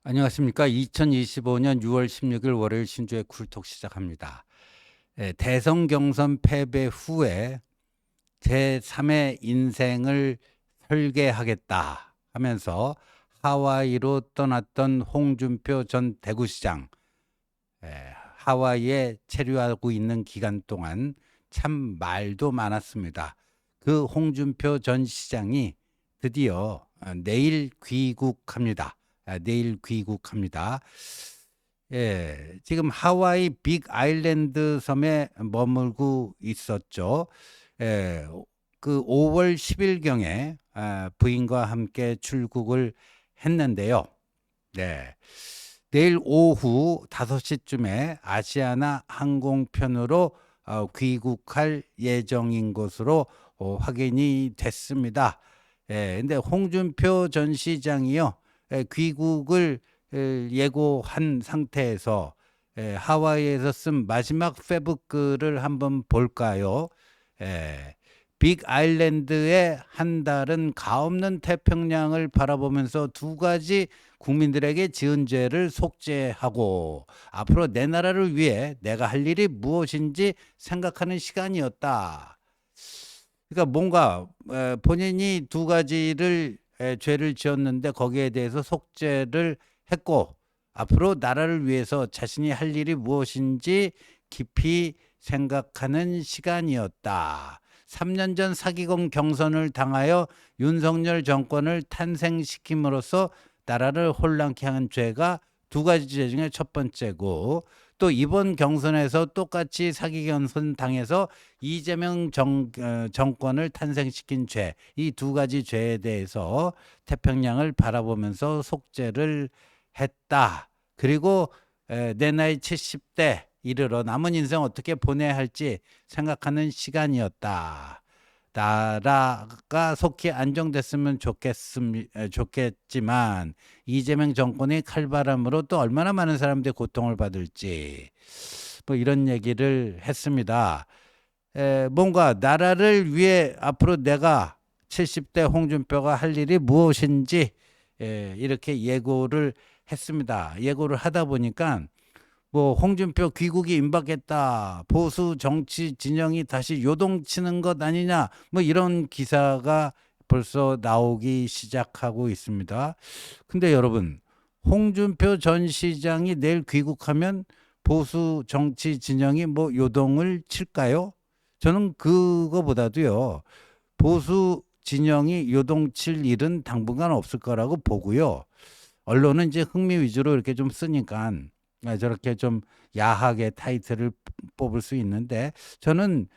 안녕하십니까. 2025년 6월 16일 월요일 신주의 쿨톡 시작합니다. 대선 경선 패배 후에 제3의 인생을 설계하겠다 하면서 하와이로 떠났던 홍준표 전 대구시장, 하와이에 체류하고 있는 기간 동안 참 말도 많았습니다. 그 홍준표 전 시장이 드디어 내일 귀국합니다. 내일 귀국합니다. 지금 하와이 빅 아일랜드 섬에 머물고 있었죠. 그 5월 10일경에 부인과 함께 출국을 했는데요. 네. 내일 오후 5시쯤에 아시아나 항공편으로 귀국할 예정인 것으로 확인이 됐습니다. 근데 홍준표 전 시장이요. 귀국을 예고한 상태에서 하와이에서 쓴 마지막 페북글을 한번 볼까요? 빅 아일랜드의 한 달은 가없는 태평양을 바라보면서 두 가지 국민들에게 지은 죄를 속죄하고 앞으로 내 나라를 위해 내가 할 일이 무엇인지 생각하는 시간이었다. 그러니까 뭔가 본인이 두 가지를 죄를 지었는데 거기에 대해서 속죄를 했고 앞으로 나라를 위해서 자신이 할 일이 무엇인지 깊이 생각하는 시간이었다. 3년 전 사기공 경선을 당하여 윤석열 정권을 탄생시킴으로써 나라를 혼란케 한 죄가 두 가지 죄 중에 첫 번째고 또 이번 경선에서 똑같이 사기 경선 당해서 이재명 정권을 탄생시킨 죄, 이 두 가지 죄에 대해서 태평양을 바라보면서 속죄를 했다. 그리고 내 나이 70대 이르러 남은 인생 어떻게 보내야 할지 생각하는 시간이었다. 나라가 속히 안정됐으면 좋겠지만 이재명 정권의 칼바람으로 또 얼마나 많은 사람들이 고통을 받을지 뭐 이런 얘기를 했습니다. 뭔가 나라를 위해 앞으로 내가 70대 홍준표가 할 일이 무엇인지 이렇게 예고를 했습니다. 예고를 하다 보니까 뭐 홍준표 귀국이 임박했다. 보수 정치 진영이 다시 요동치는 것 아니냐. 뭐 이런 기사가 벌써 나오기 시작하고 있습니다. 근데 여러분, 홍준표 전 시장이 내일 귀국하면 보수 정치 진영이 뭐 요동을 칠까요? 저는 그거보다도요. 보수 진영이 요동칠 일은 당분간 없을 거라고 보고요. 언론은 이제 흥미 위주로 이렇게 좀 쓰니까 저렇게 좀 야하게 타이틀을 뽑을 수 있는데 저는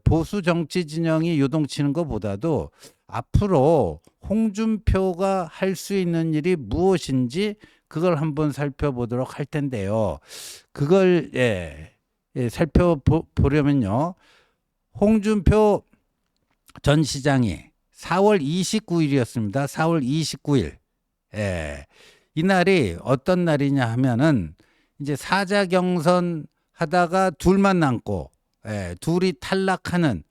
보수 정치 진영이 요동치는 것보다도 앞으로 홍준표가 할 수 있는 일이 무엇인지 그걸 한번 살펴보도록 할 텐데요. 그걸 살펴보려면요. 홍준표 전 시장이 4월 29일이었습니다. 4월 29일. 이날이 어떤 날이냐 하면은 이제 사자 경선 하다가 둘만 남고 둘이 탈락하는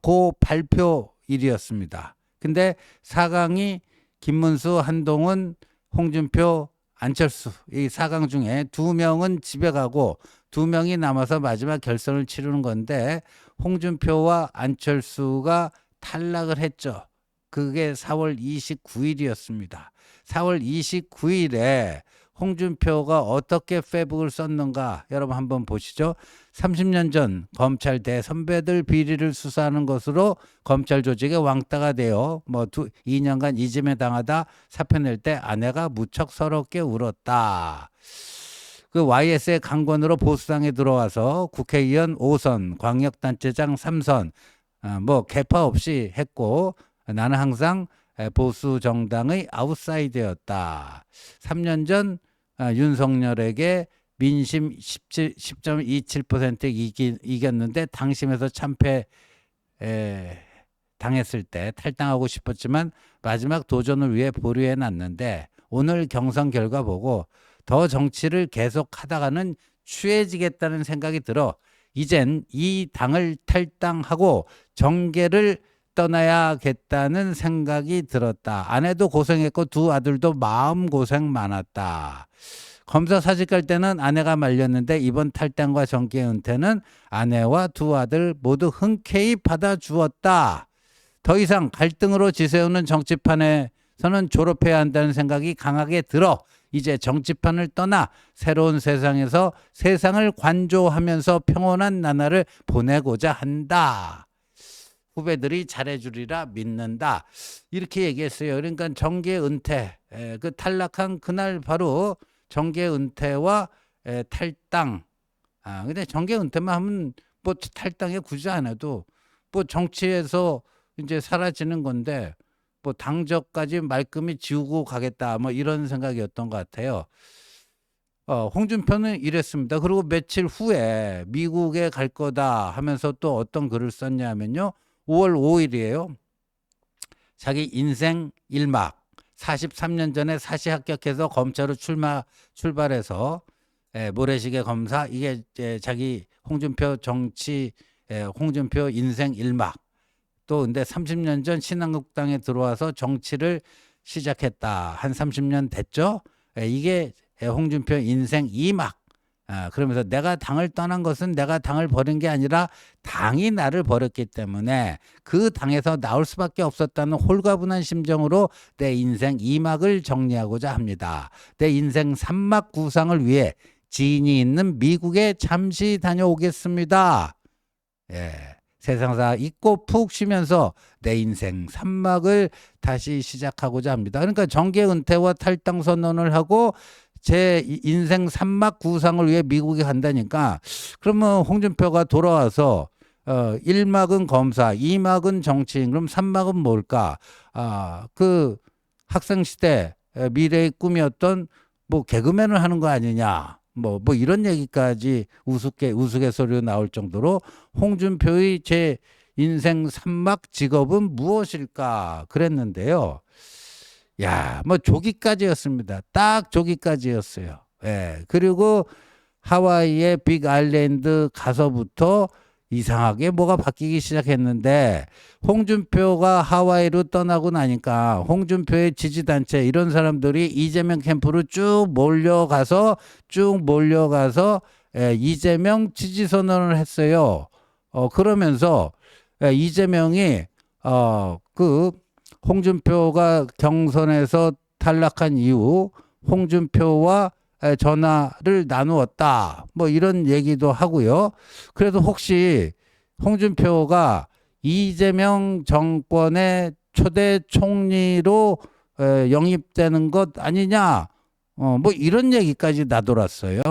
그 발표일이었습니다. 근데 4강이 김문수, 한동훈, 홍준표, 안철수 이 4강 중에 2명은 집에 가고 2명이 남아서 마지막 결선을 치르는 건데 홍준표와 안철수가 탈락을 했죠. 그게 4월 29일이었습니다. 4월 29일에 홍준표가 어떻게 페북을 썼는가 여러분 한번 보시죠. 30년 전 검찰 대선배들 비리를 수사하는 것으로 검찰 조직의 왕따가 되어 2년간 이짐에 당하다 사표 낼 때 아내가 무척 서럽게 울었다. 그 YS의 강권으로 보수당에 들어와서 국회의원 5선, 광역단체장 3선 뭐 계파 없이 했고 나는 항상 보수 정당의 아웃사이더였다. 3년 전 윤석열에게 민심 10.27% 이겼는데 당심에서 참패 당했을 때 탈당하고 싶었지만 마지막 도전을 위해 보류해 놨는데 오늘 경선 결과 보고 더 정치를 계속하다가는 취해지겠다는 생각이 들어 이젠 이 당을 탈당하고 정계를 떠나야겠다는 생각이 들었다. 아내도 고생했고 두 아들도 마음고생 많았다. 검사 사직 갈 때는 아내가 말렸는데 이번 탈당과 정계 은퇴는 아내와 두 아들 모두 흔쾌히 받아주었다. 더 이상 갈등으로 지새우는 정치판에서는 졸업해야 한다는 생각이 강하게 들어 이제 정치판을 떠나 새로운 세상에서 세상을 관조하면서 평온한 나날을 보내고자 한다. 후배들이 잘해주리라 믿는다. 이렇게 얘기했어요. 그러니까 정계 은퇴, 그 탈락한 그날 바로 정계 은퇴와 탈당. 근데 정계 은퇴만 하면 뭐 탈당에 굳이 안 해도 뭐 정치에서 이제 사라지는 건데 뭐 당적까지 말끔히 지우고 가겠다. 뭐 이런 생각이었던 것 같아요. 홍준표는 이랬습니다. 그리고 며칠 후에 미국에 갈 거다 하면서 또 어떤 글을 썼냐면요. 5월 5일이에요. 자기 인생 1막 43년 전에 사시 합격해서 검찰로 출발해서 모래시계 검사 이게 자기 홍준표 정치 홍준표 인생 1막 또 근데 30년 전 신한국당에 들어와서 정치를 시작했다. 한 30년 됐죠. 이게 홍준표 인생 2막. 그러면서 내가 당을 떠난 것은 내가 당을 버린 게 아니라 당이 나를 버렸기 때문에 그 당에서 나올 수밖에 없었다는 홀가분한 심정으로 내 인생 2막을 정리하고자 합니다. 내 인생 3막 구상을 위해 지인이 있는 미국에 잠시 다녀오겠습니다. 세상사 잊고 푹 쉬면서 내 인생 3막을 다시 시작하고자 합니다. 그러니까 정계 은퇴와 탈당 선언을 하고 제 인생 3막 구상을 위해 미국에 간다니까 그러면 홍준표가 돌아와서 1막은 검사, 2막은 정치인, 그럼 3막은 뭘까? 그 학생시대 미래의 꿈이었던 뭐 개그맨을 하는 거 아니냐? 뭐 이런 얘기까지 우스갯소리로 나올 정도로 홍준표의 제 인생 3막 직업은 무엇일까 그랬는데요. 야, 뭐 조기까지였습니다. 딱 조기까지였어요. 그리고 하와이의 빅 아일랜드 가서부터 이상하게 뭐가 바뀌기 시작했는데 홍준표가 하와이로 떠나고 나니까 홍준표의 지지단체 이런 사람들이 이재명 캠프로 쭉 몰려가서 이재명 지지 선언을 했어요. 그러면서 이재명이 그 홍준표가 경선에서 탈락한 이후 홍준표와 전화를 나누었다. 뭐 이런 얘기도 하고요. 그래도 혹시 홍준표가 이재명 정권의 초대 총리로 영입되는 것 아니냐. 뭐 이런 얘기까지 나돌았어요.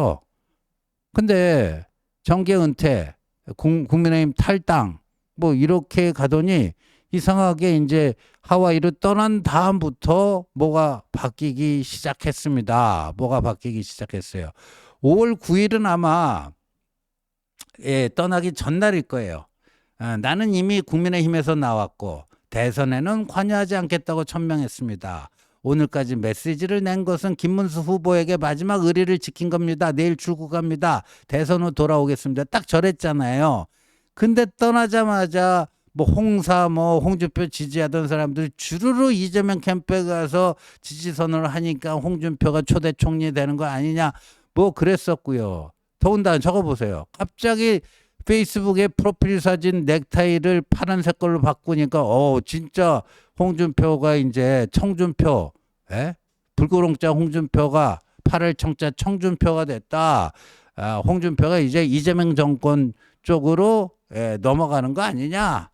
근데 정계 은퇴, 국민의힘 탈당 뭐 이렇게 가더니 이상하게 이제 하와이로 떠난 다음부터 뭐가 바뀌기 시작했습니다. 뭐가 바뀌기 시작했어요. 5월 9일은 아마 떠나기 전날일 거예요. 나는 이미 국민의힘에서 나왔고 대선에는 관여하지 않겠다고 천명했습니다. 오늘까지 메시지를 낸 것은 김문수 후보에게 마지막 의리를 지킨 겁니다. 내일 출국합니다. 대선 후 돌아오겠습니다. 딱 저랬잖아요. 근데 떠나자마자 뭐 홍준표 지지하던 사람들 주르르 이재명 캠프에 가서 지지 선언을 하니까 홍준표가 초대 총리 되는 거 아니냐 뭐 그랬었고요. 더군다나 저거 보세요. 갑자기 페이스북에 프로필 사진 넥타이를 파란색 걸로 바꾸니까 진짜 홍준표가 이제 청준표 불구롱자 홍준표가 8월 청자 청준표가 됐다. 홍준표가 이제 이재명 정권 쪽으로 넘어가는 거 아니냐.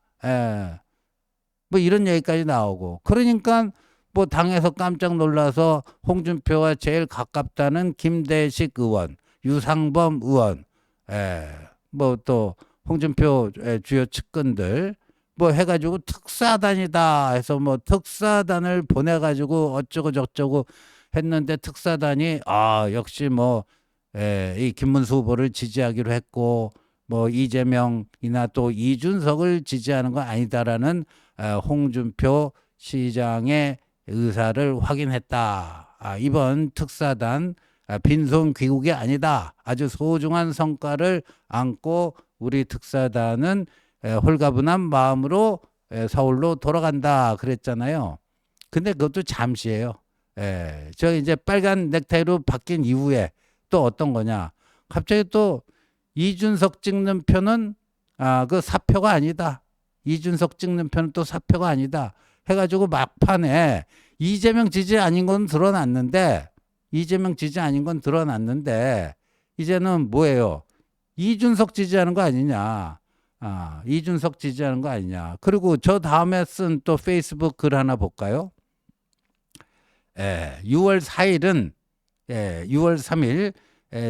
뭐 이런 얘기까지 나오고 그러니까 뭐 당에서 깜짝 놀라서 홍준표와 제일 가깝다는 김대식 의원, 유상범 의원, 뭐 또 홍준표 주요 측근들 뭐 해가지고 특사단이다 해서 뭐 특사단을 보내가지고 어쩌고 저쩌고 했는데 특사단이 역시 뭐 이 김문수 후보를 지지하기로 했고 뭐 이재명이나 또 이준석을 지지하는 건 아니다라는 홍준표 시장의 의사를 확인했다. 이번 특사단 빈손 귀국이 아니다. 아주 소중한 성과를 안고 우리 특사단은 홀가분한 마음으로 서울로 돌아간다 그랬잖아요. 근데 그것도 잠시예요. 저 이제 빨간 넥타이로 바뀐 이후에 또 어떤 거냐? 갑자기 또 이준석 찍는 표는 그 사표가 아니다. 이준석 찍는 표는 또 사표가 아니다. 해가지고 막판에 이재명 지지 아닌 건 드러났는데 이재명 지지 아닌 건 드러났는데 이제는 뭐예요? 이준석 지지하는 거 아니냐? 이준석 지지하는 거 아니냐? 그리고 저 다음에 쓴 또 페이스북 글 하나 볼까요? 6월 4일은 6월 3일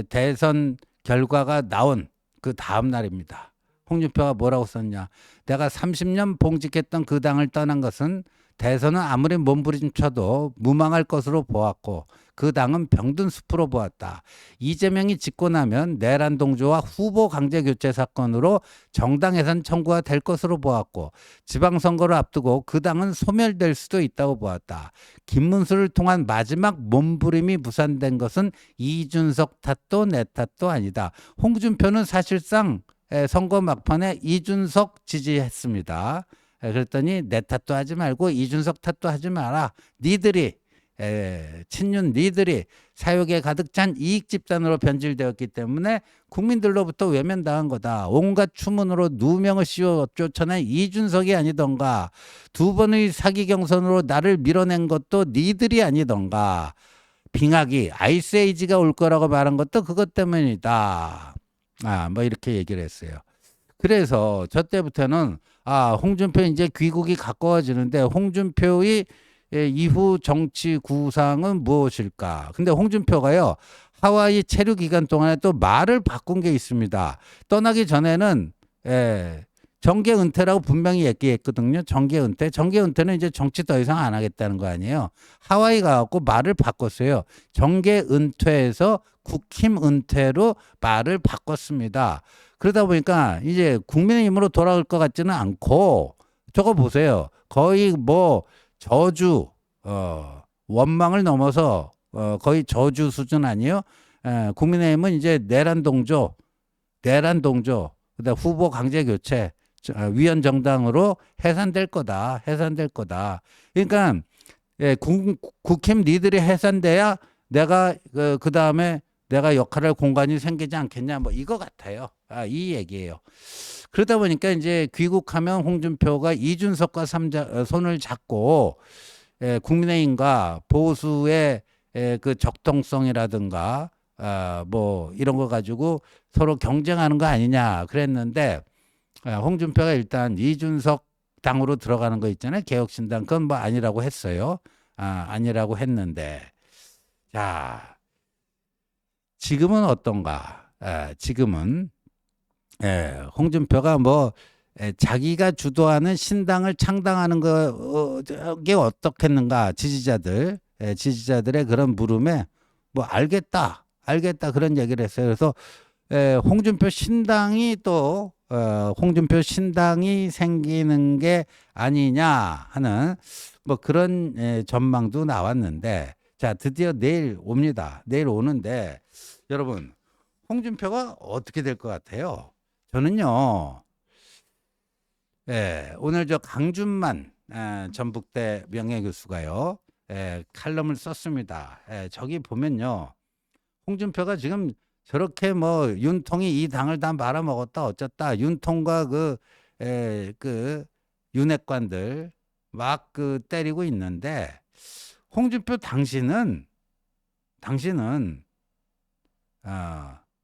대선 결과가 나온 그 다음 날입니다. 홍준표가 뭐라고 썼냐? 내가 30년 봉직했던 그 당을 떠난 것은 대선은 아무리 몸부림쳐도 무망할 것으로 보았고 그 당은 병든 숲으로 보았다. 이재명이 짓고 나면 내란 동조와 후보 강제 교체 사건으로 정당 해산 청구가 될 것으로 보았고 지방선거를 앞두고 그 당은 소멸될 수도 있다고 보았다. 김문수를 통한 마지막 몸부림이 무산된 것은 이준석 탓도 내 탓도 아니다. 홍준표는 사실상 선거 막판에 이준석 지지했습니다. 그랬더니 내 탓도 하지 말고 이준석 탓도 하지 마라. 니들이 친윤 니들이 사욕에 가득 찬 이익 집단으로 변질되었기 때문에 국민들로부터 외면당한 거다. 온갖 추문으로 누명을 씌워 쫓아낸 이준석이 아니던가. 두 번의 사기 경선으로 나를 밀어낸 것도 니들이 아니던가. 빙하기 아이스에이지가 올 거라고 말한 것도 그것 때문이다. 뭐 이렇게 얘기를 했어요. 그래서 저 때부터는 홍준표 이제 귀국이 가까워지는데 홍준표의 이후 정치 구상은 무엇일까? 근데 홍준표가요 하와이 체류 기간 동안에 또 말을 바꾼 게 있습니다. 떠나기 전에는 정계 은퇴라고 분명히 얘기했거든요. 정계 은퇴. 정계 은퇴는 이제 정치 더 이상 안 하겠다는 거 아니에요. 하와이 가갖고 말을 바꿨어요. 정계 은퇴에서 국힘 은퇴로 말을 바꿨습니다. 그러다 보니까 이제 국민의힘으로 돌아올 것 같지는 않고 저거 보세요. 거의 뭐 저주 원망을 넘어서 거의 저주 수준 아니에요? 국민의힘은 이제 내란 동조 그다음 후보 강제 교체 위헌 정당으로 해산될 거다. 그러니까 국힘 니들이 해산돼야 내가 그 다음에 내가 역할할 공간이 생기지 않겠냐 뭐 이거 같아요. 이 얘기예요. 그러다 보니까 이제 귀국하면 홍준표가 이준석과 손을 잡고 국민의힘과 보수의 그 적통성이라든가 뭐 이런 거 가지고 서로 경쟁하는 거 아니냐 그랬는데 홍준표가 일단 이준석 당으로 들어가는 거 있잖아요. 개혁신당 그건 뭐 아니라고 했어요. 아니라고 했는데 자 지금은 어떤가? 지금은 홍준표가 뭐 자기가 주도하는 신당을 창당하는 거게 어떻겠는가? 지지자들의 그런 물음에 뭐 알겠다 그런 얘기를 했어요. 그래서 홍준표 신당이 또 홍준표 신당이 생기는 게 아니냐 하는 뭐 그런 전망도 나왔는데 자 드디어 내일 옵니다. 내일 오는데 여러분 홍준표가 어떻게 될 것 같아요? 저는요 오늘 저 강준만 전북대 명예교수가요 칼럼을 썼습니다. 저기 보면요 홍준표가 지금 저렇게 뭐 윤통이 이 당을 다 말아먹었다 어쩌다 윤통과 그 윤핵관들 막 때리고 있는데 홍준표 당신은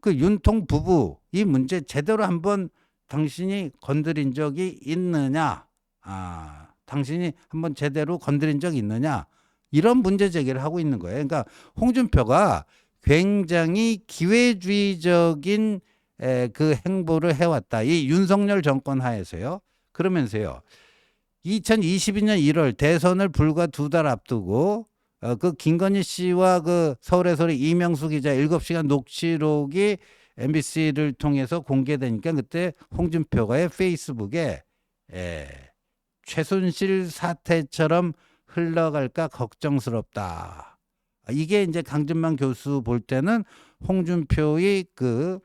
그 윤통 부부 이 문제 제대로 한번 당신이 건드린 적이 있느냐? 당신이 한번 제대로 건드린 적이 있느냐? 이런 문제 제기를 하고 있는 거예요. 그러니까 홍준표가 굉장히 기회주의적인 그 행보를 해왔다. 이 윤석열 정권 하에서요. 그러면서요. 2022년 1월 대선을 불과 2달 앞두고 그 김건희 씨와 그 서울의 이명수 기자 7시간 녹취록이 MBC를 통해서 공개되니까 그때 홍준표가 페이스북에 최순실 사태처럼 흘러갈까 걱정스럽다. 이게 이제 강준만 교수 볼 때는 홍준표의 그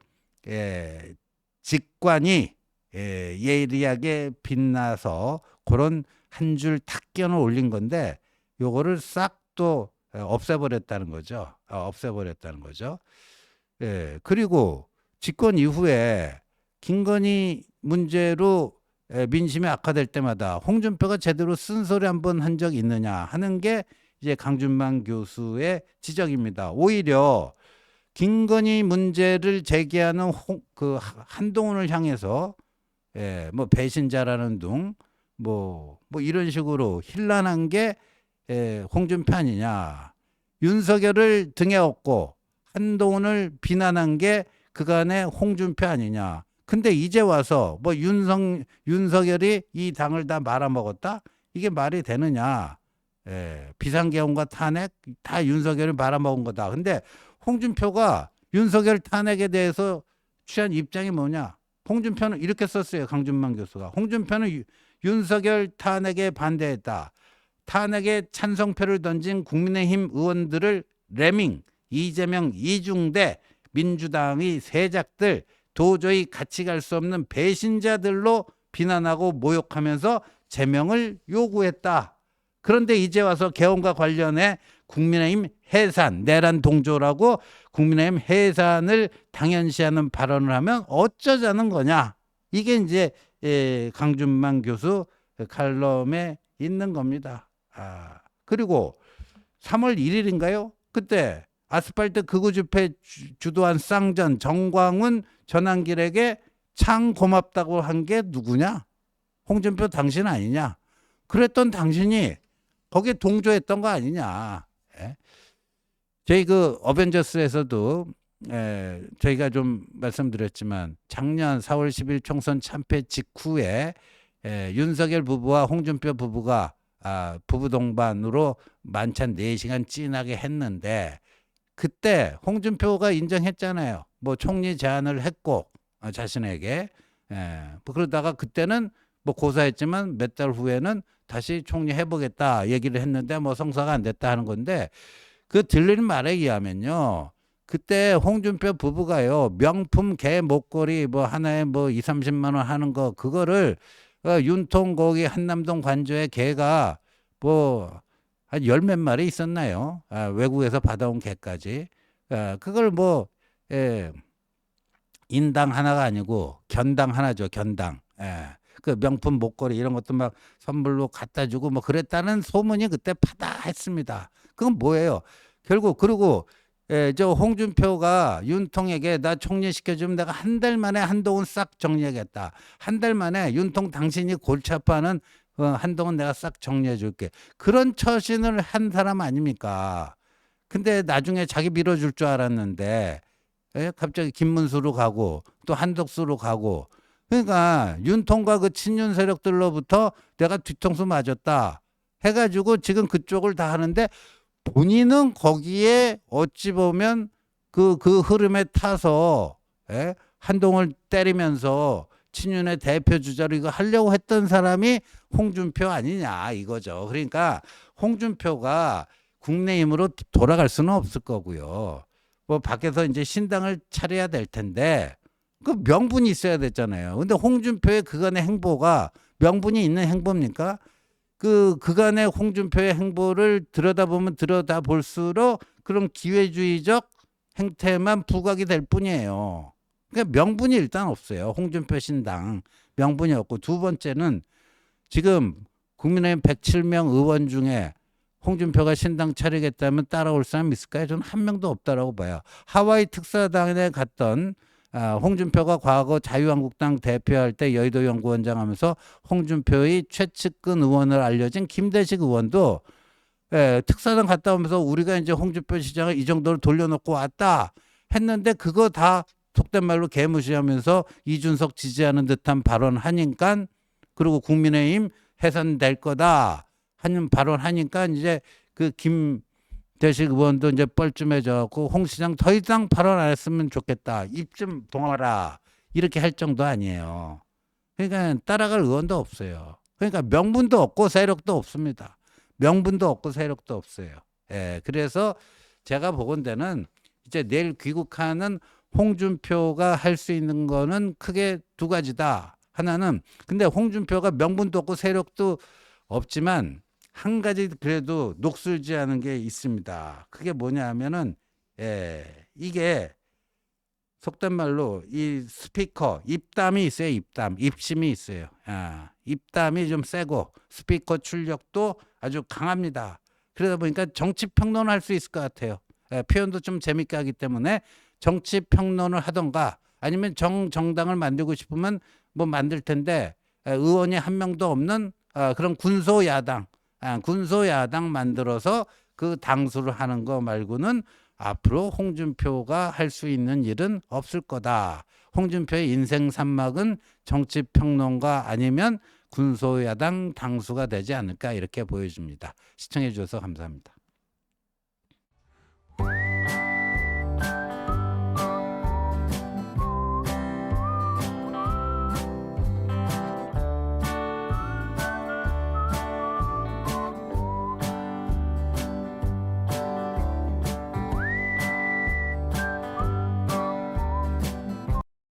직관이 예리하게 빛나서 그런 한 줄 탁견을 올린 건데 요거를 싹 또 없애버렸다는 거죠. 없애버렸다는 거죠. 그리고 집권 이후에 김건희 문제로 민심이 악화될 때마다 홍준표가 제대로 쓴소리 한번 한 적 있느냐 하는 게 이제 강준만 교수의 지적입니다. 오히려 김건희 문제를 제기하는 그 한동훈을 향해서 뭐 배신자라는 둥 뭐 이런 식으로 힐난한 게 홍준표 아니냐. 윤석열을 등에 업고 한동훈을 비난한 게 그간의 홍준표 아니냐. 근데 이제 와서 뭐 윤석열이 이 당을 다 말아먹었다? 이게 말이 되느냐. 비상계엄과 탄핵 다 윤석열이 말아먹은 거다. 근데 홍준표가 윤석열 탄핵에 대해서 취한 입장이 뭐냐. 홍준표는 이렇게 썼어요. 강준만 교수가. 홍준표는 윤석열 탄핵에 반대했다. 탄핵에 찬성표를 던진 국민의힘 의원들을 레밍, 이재명, 이중대, 민주당의 세작들 도저히 같이 갈 수 없는 배신자들로 비난하고 모욕하면서 제명을 요구했다. 그런데 이제 와서 개헌과 관련해 국민의힘 해산, 내란 동조라고 국민의힘 해산을 당연시하는 발언을 하면 어쩌자는 거냐. 이게 이제 강준만 교수 칼럼에 있는 겁니다. 그리고 3월 1일인가요? 그때 아스팔트 극우 집회 주도한 쌍전 정광훈 전한길에게 참 고맙다고 한 게 누구냐? 홍준표 당신 아니냐? 그랬던 당신이 거기에 동조했던 거 아니냐? 저희 그 어벤져스에서도 저희가 좀 말씀드렸지만 작년 4월 10일 총선 참패 직후에 윤석열 부부와 홍준표 부부가 부부 동반으로 만찬 4시간 찐하게 했는데 그때 홍준표가 인정했잖아요. 뭐 총리 제안을 했고 자신에게 뭐 그러다가 그때는 뭐 고사했지만 몇 달 후에는 다시 총리 해보겠다 얘기를 했는데 뭐 성사가 안 됐다 하는 건데 그 들리는 말에 의하면요. 그때 홍준표 부부가요. 명품 개 목걸이 뭐 하나에 뭐 2, 30만 원 하는 거 그거를 윤통 거기 한남동 관저에 개가 뭐 한 열 몇 마리 있었나요? 외국에서 받아온 개까지. 그걸 뭐 인당 하나가 아니고 견당 하나죠. 견당. 그 명품 목걸이 이런 것도 막 선물로 갖다 주고 뭐 그랬다는 소문이 그때 파다했습니다. 그건 뭐예요? 결국 그리고 저 홍준표가 윤통에게 나 총리시켜주면 내가 한 달 만에 한동훈 싹 정리하겠다. 한 달 만에 윤통 당신이 골치 아파하는 한동훈 내가 싹 정리해 줄게. 그런 처신을 한 사람 아닙니까? 근데 나중에 자기 밀어줄 줄 알았는데 갑자기 김문수로 가고 또 한덕수로 가고 그러니까 윤통과 그 친윤 세력들로부터 내가 뒤통수 맞았다 해가지고 지금 그쪽을 다 하는데 본인은 거기에 어찌 보면 그 흐름에 타서 한동을 때리면서 친윤의 대표 주자로 이거 하려고 했던 사람이 홍준표 아니냐 이거죠. 그러니까 홍준표가 국내힘으로 돌아갈 수는 없을 거고요. 뭐 밖에서 이제 신당을 차려야 될 텐데 그 명분이 있어야 됐잖아요. 근데 홍준표의 그간의 행보가 명분이 있는 행보입니까? 그간의 홍준표의 행보를 들여다보면 들여다볼수록 그런 기회주의적 행태만 부각이 될 뿐이에요. 그러니까 명분이 일단 없어요. 홍준표 신당 명분이 없고 두 번째는 지금 국민의힘 107명 의원 중에 홍준표가 신당 차리겠다면 따라올 사람 있을까요? 저는 한 명도 없다라고 봐요. 하와이 특사단에 갔던 홍준표가 과거 자유한국당 대표할 때 여의도 연구원장 하면서 홍준표의 최측근 의원을 알려진 김대식 의원도 특사단 갔다 오면서 우리가 이제 홍준표 시장을 이 정도로 돌려놓고 왔다 했는데 그거 다 속된 말로 개무시하면서 이준석 지지하는 듯한 발언하니까 그리고 국민의힘 해산될 거다 하는 발언하니까 이제 그 김대식 의원도 이제 뻘쭘해져갖고 홍 시장 더 이상 발언 안 했으면 좋겠다. 입 좀 동하라. 이렇게 할 정도 아니에요. 그러니까 따라갈 의원도 없어요. 그러니까 명분도 없고 세력도 없습니다. 명분도 없고 세력도 없어요. 그래서 제가 보건대는 이제 내일 귀국하는 홍준표가 할 수 있는 거는 크게 두 가지다. 하나는 근데 홍준표가 명분도 없고 세력도 없지만 한 가지 그래도 녹슬지 않은 게 있습니다. 그게 뭐냐 하면은 이게 속된 말로 이 스피커 입담이 있어요. 입심이 있어요. 입담이 좀 세고 스피커 출력도 아주 강합니다. 그러다 보니까 정치 평론을 할 수 있을 것 같아요. 표현도 좀 재밌게 하기 때문에 정치 평론을 하던가 아니면 정당을 만들고 싶으면 뭐 만들 텐데 의원이 한 명도 없는 그런 군소야당 만들어서 그 당수를 하는 거 말고는 앞으로 홍준표가 할 수 있는 일은 없을 거다. 홍준표의 인생 산막은 정치평론가 아니면 군소야당 당수가 되지 않을까 이렇게 보여집니다. 시청해 주셔서 감사합니다.